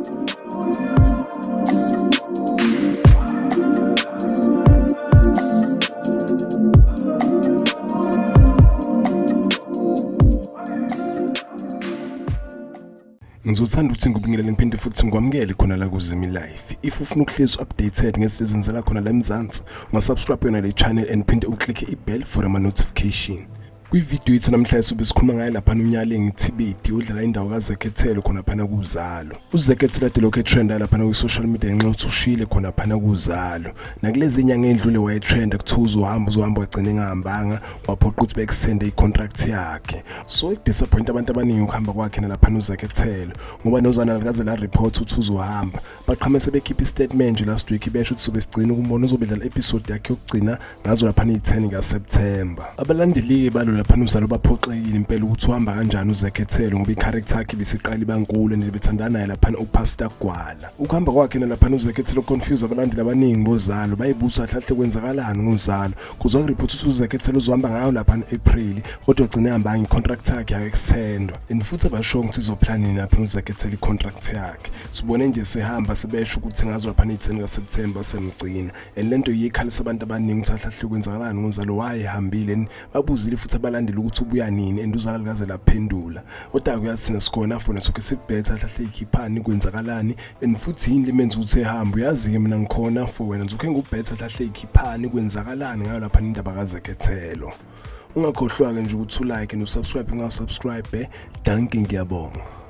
Ngizothanda ukuthi ngikubingelele ngiphinde futhi ngikwamukele khona la kuZimi Life. If ufuna ukuhlezi updated ngesizini zala khona la eMzansi, ungasubscribe yona le channel and phinde uclick i-bell for ama notification. Kwi-video yethu namhlanje sobe sikhuluma ngaye lapha nyalleng thibedi udlala indawo kaZekhethelo khona phana kuZalo. uZekhethelo ade lokho etrend lapha ku-social media ngenxa ukuthi ushile khona phana kuZalo. Nakulezi inyanga endlule wayetrend kuthuza uzohamba wagcina engahambanga waphoqa ukuthi be-extend i-contract yakhe. So i-disappoint abantu abaningi ukuhamba kwakhe nalapha uZekhethelo ngoba nozana likaze la report ukuthi uzohamba. Baqhame sebekhipha i-statement nje last week besho ukuthi sobe sigcina ukumbona uzobedlala episode yakhe yokugcina ngazo lapha i-10 kaSeptember. Abalandeli balo lapha Uzalo baphoxekile impela ukuthi uhamba kanjani uZekhethelo ngoba i-character yakhe bisiqala ibankulu nebethandana naye lapha uPastor Gwala. Ukuhamba kwakhe nalapha uZekhethelo confuse abalandeli abaningi boZalo bayibuza hlahle kwenzakalani ngoZalo kuzwa ku-report ukuthi uZekhethelo uzohamba ngayo lapha April kodwa ugcina ehamba i-contract yakhe yakextendwa and futhi abasho ukuthi izoplana lapha uZekhethelo i-contract yakhe. Sibone nje sehamba sebesho ukuthi ngazo lapha i-10 kaSeptember semgcina and lento yikhalisa abantu abaningi ukuthi hlahle kwenzakalani ngoZalo wayehambile babuzile futhi abalandeli ukuthi ubuya nini and Uzalo likaze laphendula kodwa kuyathina sikhona fona soke sikubhetha hlahle ikhiphani kwenzakalani and futhi yini limenza ukuthi ehamba uyazi ke mina ngikhona for wena ngizoke ngubhetha hlahle ikhiphani kwenzakalani ngayo lapha indaba kaZekhethelo. Ungakhohlwa ke nje ukuthi ulike no subscribe ngiyasubscribe danke ngiyabonga.